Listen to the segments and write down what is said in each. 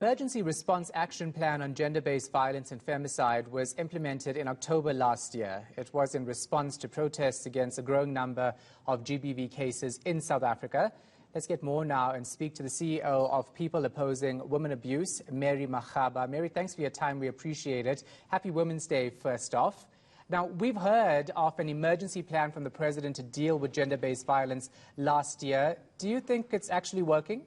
Emergency Response Action Plan on Gender-Based Violence and Femicide was implemented in October last year. It was in response to protests against a growing number of GBV cases in South Africa. Let's get more now and speak to the CEO of People Opposing Women Abuse, Mary Makgaba. Mary, thanks for your time. We appreciate it. Happy Women's Day, first off. Now, we've heard of an emergency plan from the president to deal with gender-based violence last year. Do you think it's actually working?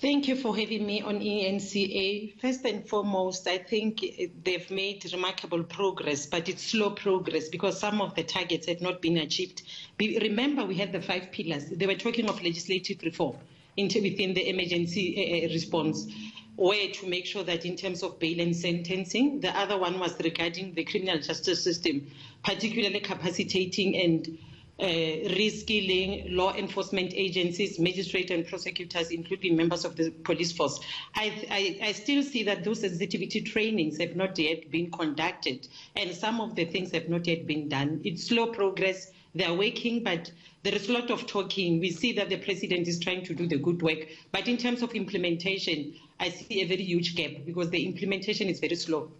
Thank you for having me on ENCA. First and foremost, I think they've made remarkable progress, but it's slow progress because some of the targets have not been achieved. Remember, we had the 5 pillars. They were talking of legislative reform within the emergency response, where to make sure that in terms of bail and sentencing, the other one was regarding the criminal justice system, particularly capacitating and reskilling law enforcement agencies, magistrates and prosecutors, including members of the police force. I still see that those sensitivity trainings have not yet been conducted, and some of the things have not yet been done. It's slow progress. They are working, but there is a lot of talking. We see that the president is trying to do the good work, but in terms of implementation, I see a very huge gap because the implementation is very slow.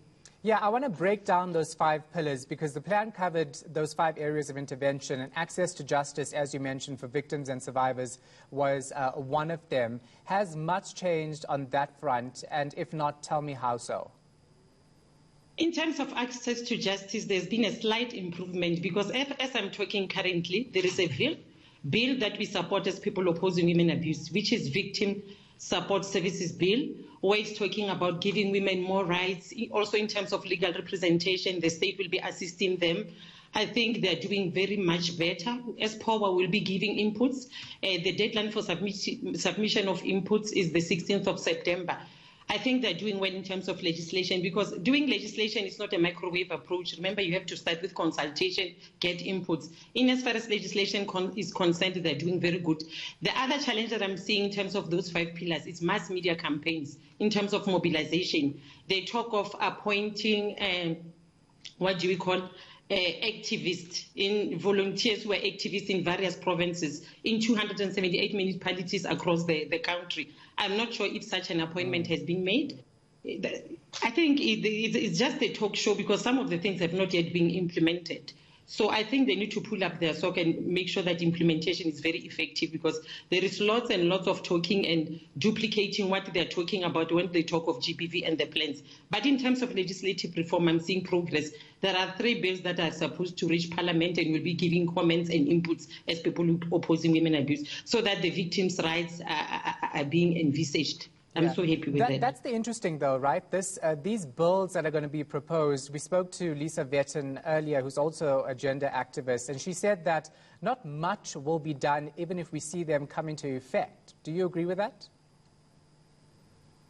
Yeah, I want to break down those 5 pillars because the plan covered those 5 areas of intervention, and access to justice, as you mentioned, for victims and survivors was one of them. Has much changed on that front? And if not, tell me how so. In terms of access to justice, there's been a slight improvement because as I'm talking currently, there is a bill that we support as People Opposing Women Abuse, which is Victim Support Services Bill, where it's talking about giving women more rights. Also in terms of legal representation, the state will be assisting them. I think they're doing very much better. As POWA will be giving inputs, the deadline for submission of inputs is the 16th of September. I think they're doing well in terms of legislation because doing legislation is not a microwave approach. Remember, you have to start with consultation, get inputs. In as far as legislation is concerned, they're doing very good. The other challenge that I'm seeing in terms of those 5 pillars is mass media campaigns in terms of mobilization. They talk of appointing, activists, in volunteers who are activists in various provinces in 278 municipalities across the country. I'm not sure if such an appointment has been made. I think it's just a talk show because some of the things have not yet been implemented. So I think they need to pull up their sock and make sure that implementation is very effective because there is lots and lots of talking and duplicating what they're talking about when they talk of GBV and the plans. But in terms of legislative reform, I'm seeing progress. There are 3 bills that are supposed to reach Parliament and will be giving comments and inputs as People Opposing Women Abuse so that the victims' rights are being envisaged. I'm so happy with that. That's the interesting, though, right? These bills that are going to be proposed, we spoke to Lisa Vetten earlier, who's also a gender activist, and she said that not much will be done even if we see them come into effect. Do you agree with that?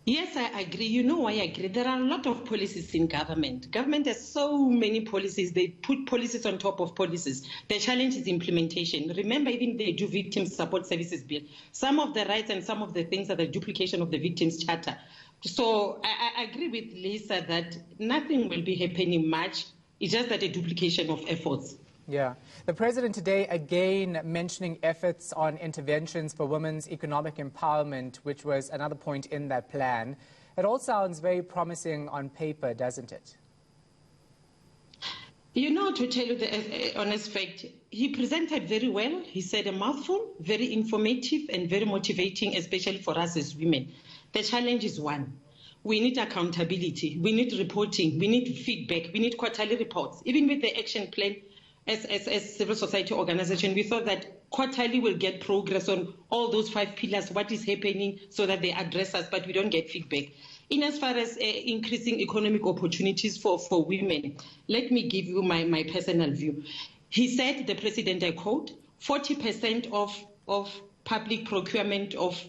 Yes, I agree. You know why I agree? There are a lot of policies in government. Government has so many policies. They put policies on top of policies. The challenge is implementation. Remember, even they do Victim Support Services Bill. Some of the rights and some of the things are the duplication of the Victims Charter. So I agree with Lisa that nothing will be happening much. It's just that a duplication of efforts. Yeah. The president today again mentioning efforts on interventions for women's economic empowerment, which was another point in that plan. It all sounds very promising on paper, doesn't it? You know, to tell you the honest fact, he presented very well. He said a mouthful, very informative and very motivating, especially for us as women. The challenge is one. We need accountability. We need reporting. We need feedback. We need quarterly reports. Even with the action plan, as civil society organization, we thought that quarterly will get progress on all those 5 pillars, what is happening, so that they address us, but we don't get feedback. In as far as increasing economic opportunities for women, let me give you my personal view. He said, the president, I quote, 40% of public procurement of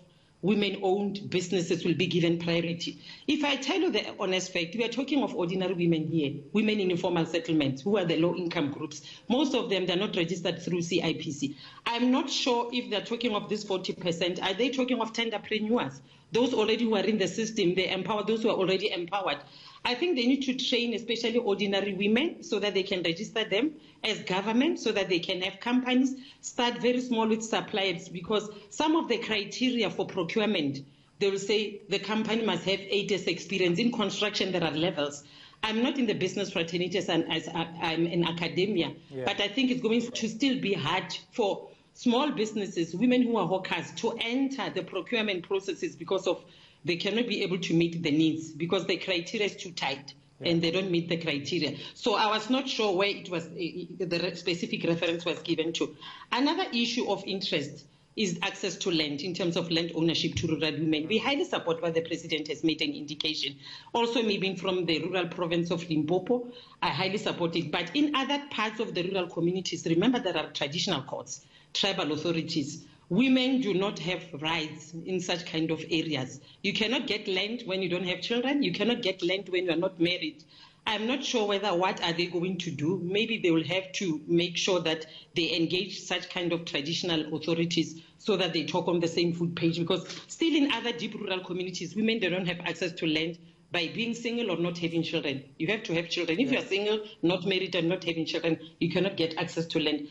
women-owned businesses will be given priority. If I tell you the honest fact, we are talking of ordinary women here, women in informal settlements, who are the low-income groups. Most of them, they're not registered through CIPC. I'm not sure if they're talking of this 40%. Are they talking of tenderpreneurs? Those already who are in the system, they empower those who are already empowered. I think they need to train especially ordinary women so that they can register them as government, so that they can have companies, start very small with suppliers, because some of the criteria for procurement they will say the company must have 8 years experience. In construction, there are levels. I'm not in the business fraternities and as I'm in academia, but I think it's going to still be hard for small businesses, women who are hawkers, to enter the procurement processes because of they cannot be able to meet the needs because the criteria is too tight and they don't meet the criteria. So I was not sure where it was the specific reference was given to. Another issue of interest is access to land in terms of land ownership to rural women. We highly support what the president has made an indication. Also, me being from the rural province of Limpopo, I highly support it. But in other parts of the rural communities, remember there are traditional courts, tribal authorities. Women do not have rights in such kind of areas. You cannot get land when you don't have children. You cannot get land when you are not married. I'm not sure whether what are they going to do. Maybe they will have to make sure that they engage such kind of traditional authorities so that they talk on the same food page, because still in other deep rural communities, women, they don't have access to land by being single or not having children. You have to have children. If you're single, not married and not having children, you cannot get access to land.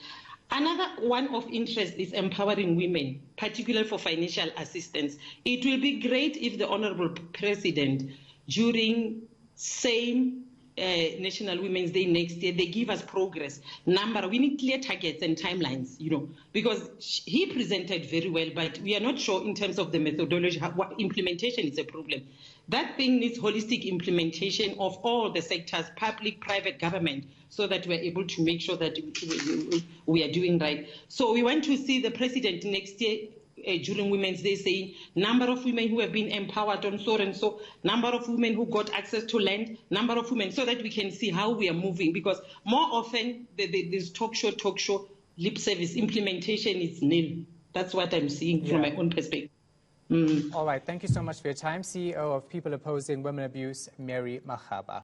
Another one of interest is empowering women, particularly for financial assistance. It will be great if the Honorable President, during same National Women's Day next year, they give us progress number. We need clear targets and timelines, because he presented very well, but we are not sure in terms of the methodology. What implementation is a problem. That thing needs holistic implementation of all the sectors, public, private, government, so that we're able to make sure that we are doing right. So we want to see the president next year during Women's Day saying number of women who have been empowered on so and so, number of women who got access to land, number of women, so that we can see how we are moving. Because more often this talk show, lip service, implementation is nil. That's what I'm seeing from my own perspective. All right. Thank you so much for your time. CEO of People Opposing Women Abuse, Mary Makgaba.